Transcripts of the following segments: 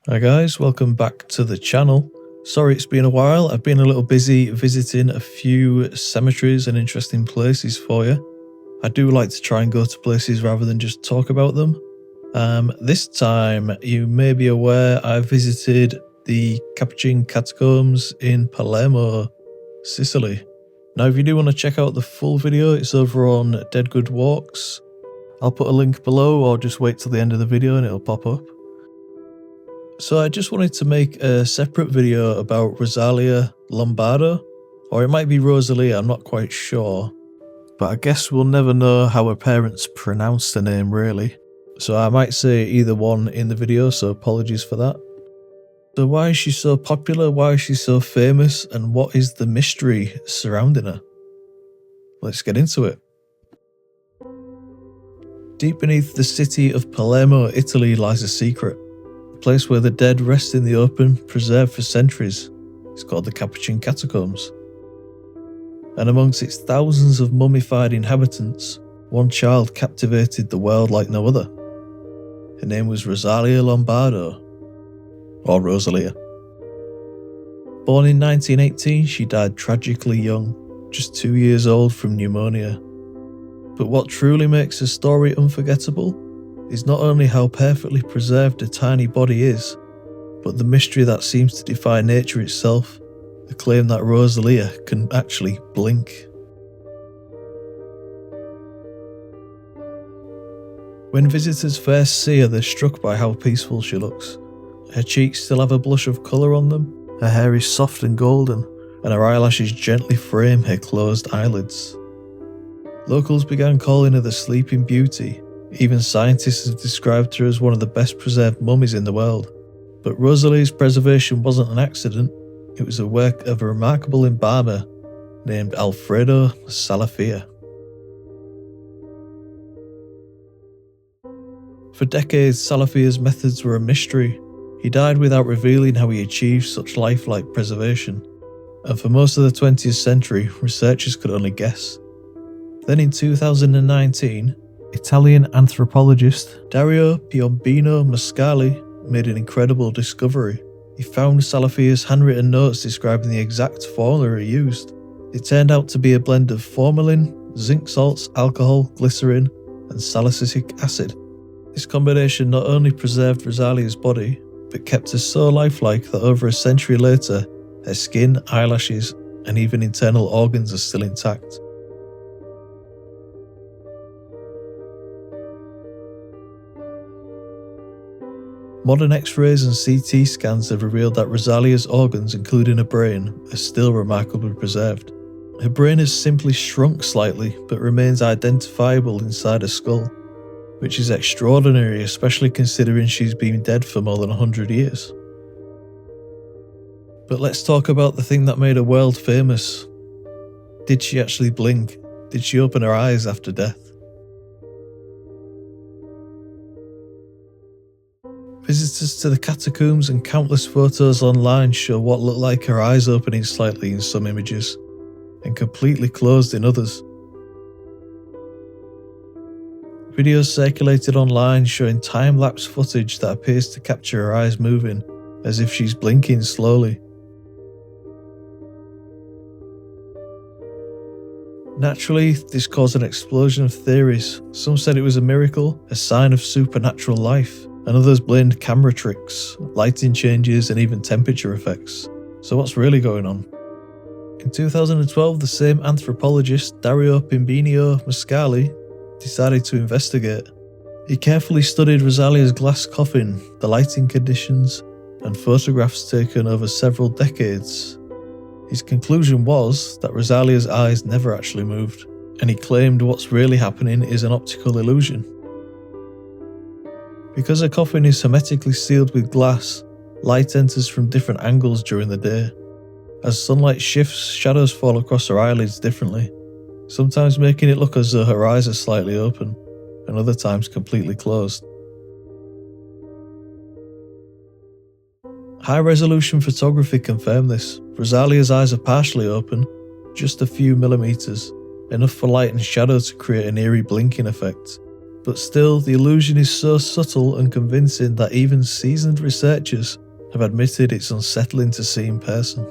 Hi guys, welcome back to the channel. Sorry it's been a while, I've been a little busy visiting a few cemeteries and interesting places for you. I do like to try and go to places rather than just talk about them. This time, you may be aware I visited the Capuchin catacombs in Palermo, Sicily. Now if you do want to check out the full video, it's over on Dead Good Walks. I'll put a link below or just wait till the end of the video and it'll pop up. So I just wanted to make a separate video about Rosalia Lombardo, or it might be Rosalia, I'm not quite sure. But I guess we'll never know how her parents pronounce the name really. So I might say either one in the video, so apologies for that. So why is she so popular, why is she so famous, and what is the mystery surrounding her? Let's get into it. Deep beneath the city of Palermo, Italy lies a secret. A place where the dead rest in the open, preserved for centuries. It's called the Capuchin catacombs. And amongst its thousands of mummified inhabitants, one child captivated the world like no other. Her name was Rosalia Lombardo, or Rosalia. Born in 1918, she died tragically young, just 2 years old from pneumonia. But what truly makes her story unforgettable is not only how perfectly preserved her tiny body is, but the mystery that seems to defy nature itself, the claim that Rosalia can actually blink. When visitors first see her, they're struck by how peaceful she looks. Her cheeks still have a blush of colour on them, her hair is soft and golden, and her eyelashes gently frame her closed eyelids. Locals began calling her the Sleeping Beauty. Even scientists have described her as one of the best preserved mummies in the world. But Rosalia's preservation wasn't an accident, it was a work of a remarkable embalmer named Alfredo Salafia. For decades, Salafia's methods were a mystery. He died without revealing how he achieved such lifelike preservation. And for most of the 20th century, researchers could only guess. Then in 2019, Italian anthropologist Dario Piombino Mascali made an incredible discovery. He found Salafia's handwritten notes describing the exact formula he used. It turned out to be a blend of formalin, zinc salts, alcohol, glycerin, and salicylic acid. This combination not only preserved Rosalia's body, but kept her so lifelike that over a century later, her skin, eyelashes, and even internal organs are still intact. Modern X-rays and CT scans have revealed that Rosalia's organs, including her brain, are still remarkably preserved. Her brain has simply shrunk slightly, but remains identifiable inside her skull, which is extraordinary, especially considering she's been dead for more than 100 years. But let's talk about the thing that made her world famous. Did she actually blink? Did she open her eyes after death? Visitors to the catacombs and countless photos online show what look like her eyes opening slightly in some images, and completely closed in others. Videos circulated online showing time-lapse footage that appears to capture her eyes moving, as if she's blinking slowly. Naturally, this caused an explosion of theories. Some said it was a miracle, a sign of supernatural life, and others blamed camera tricks, lighting changes, and even temperature effects. So what's really going on? In 2012, the same anthropologist, Dario Piombino Mascali, decided to investigate. He carefully studied Rosalia's glass coffin, the lighting conditions, and photographs taken over several decades. His conclusion was that Rosalia's eyes never actually moved, and he claimed what's really happening is an optical illusion. Because her coffin is hermetically sealed with glass, light enters from different angles during the day. As sunlight shifts, shadows fall across her eyelids differently, sometimes making it look as though her eyes are slightly open, and other times completely closed. High-resolution photography confirmed this. Rosalia's eyes are partially open, just a few millimeters, enough for light and shadow to create an eerie blinking effect. But still, the illusion is so subtle and convincing that even seasoned researchers have admitted it's unsettling to see in person.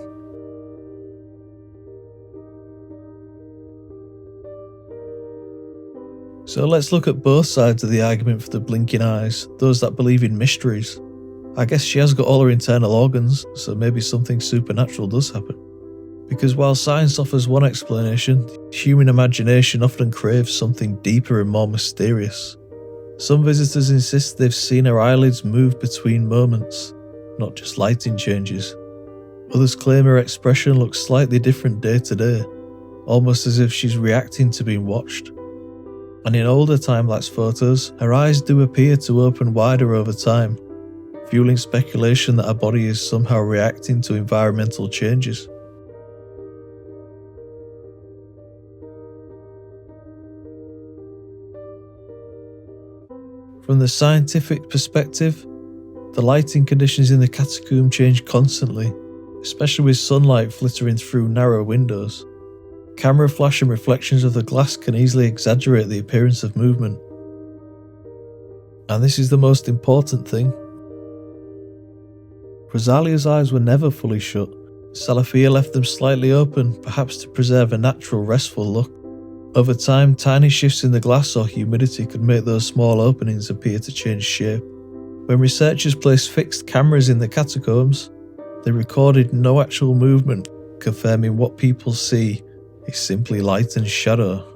So let's look at both sides of the argument for the blinking eyes, those that believe in mysteries. I guess she has got all her internal organs, so maybe something supernatural does happen. Because while science offers one explanation, human imagination often craves something deeper and more mysterious. Some visitors insist they've seen her eyelids move between moments, not just lighting changes. Others claim her expression looks slightly different day to day, almost as if she's reacting to being watched. And in older time-lapse photos, her eyes do appear to open wider over time, fueling speculation that her body is somehow reacting to environmental changes. From the scientific perspective, the lighting conditions in the catacomb change constantly, especially with sunlight filtering through narrow windows. Camera flash and reflections of the glass can easily exaggerate the appearance of movement. And this is the most important thing. Rosalia's eyes were never fully shut. Salafia left them slightly open, perhaps to preserve a natural, restful look. Over time, tiny shifts in the glass or humidity could make those small openings appear to change shape. When researchers placed fixed cameras in the catacombs, they recorded no actual movement, confirming what people see is simply light and shadow.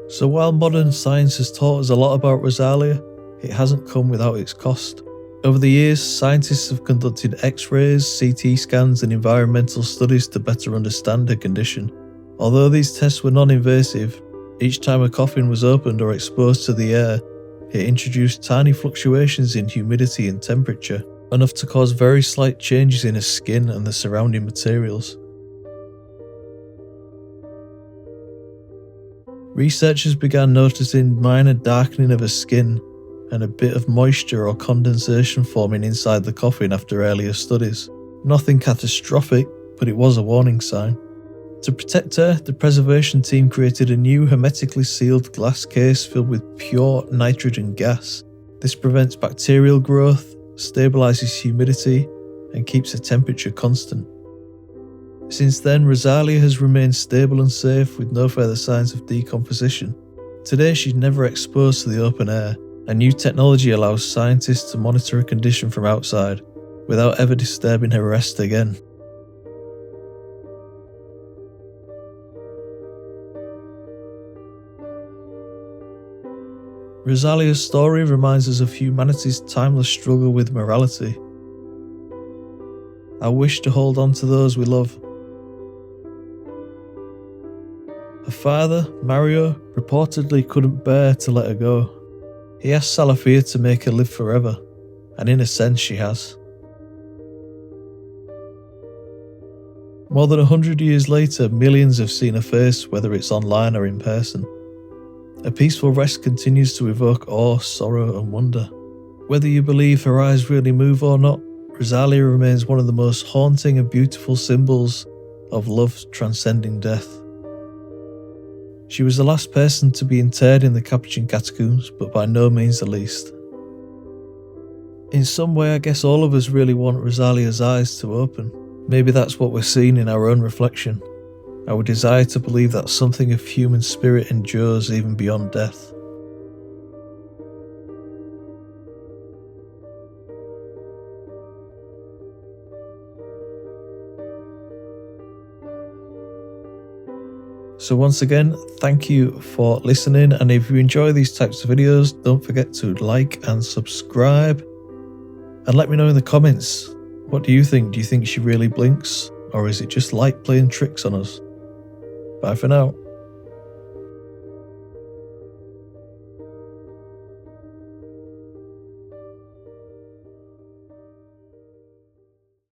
So while modern science has taught us a lot about Rosalia, it hasn't come without its cost. Over the years, scientists have conducted X-rays, CT scans and environmental studies to better understand her condition. Although these tests were non-invasive, each time a coffin was opened or exposed to the air, it introduced tiny fluctuations in humidity and temperature, enough to cause very slight changes in her skin and the surrounding materials. Researchers began noticing minor darkening of her skin and a bit of moisture or condensation forming inside the coffin after earlier studies. Nothing catastrophic, but it was a warning sign. To protect her, the preservation team created a new hermetically sealed glass case filled with pure nitrogen gas. This prevents bacterial growth, stabilizes humidity, and keeps the temperature constant. Since then, Rosalia has remained stable and safe with no further signs of decomposition. Today, she's never exposed to the open air, and new technology allows scientists to monitor her condition from outside without ever disturbing her rest again. Rosalia's story reminds us of humanity's timeless struggle with morality. Our wish to hold on to those we love. Her father, Mario, reportedly couldn't bear to let her go. He asked Salafia to make her live forever, and in a sense she has. More than 100 years later, millions have seen her face, whether it's online or in person. A peaceful rest continues to evoke awe, sorrow and wonder. Whether you believe her eyes really move or not, Rosalia remains one of the most haunting and beautiful symbols of love transcending death. She was the last person to be interred in the Capuchin catacombs, but by no means the least. In some way, I guess all of us really want Rosalia's eyes to open. Maybe that's what we're seeing in our own reflection. Our desire to believe that something of human spirit endures even beyond death. So once again, thank you for listening, and if you enjoy these types of videos, don't forget to like and subscribe. And let me know in the comments, what do you think? Do you think she really blinks? Or is it just light playing tricks on us? Bye for now.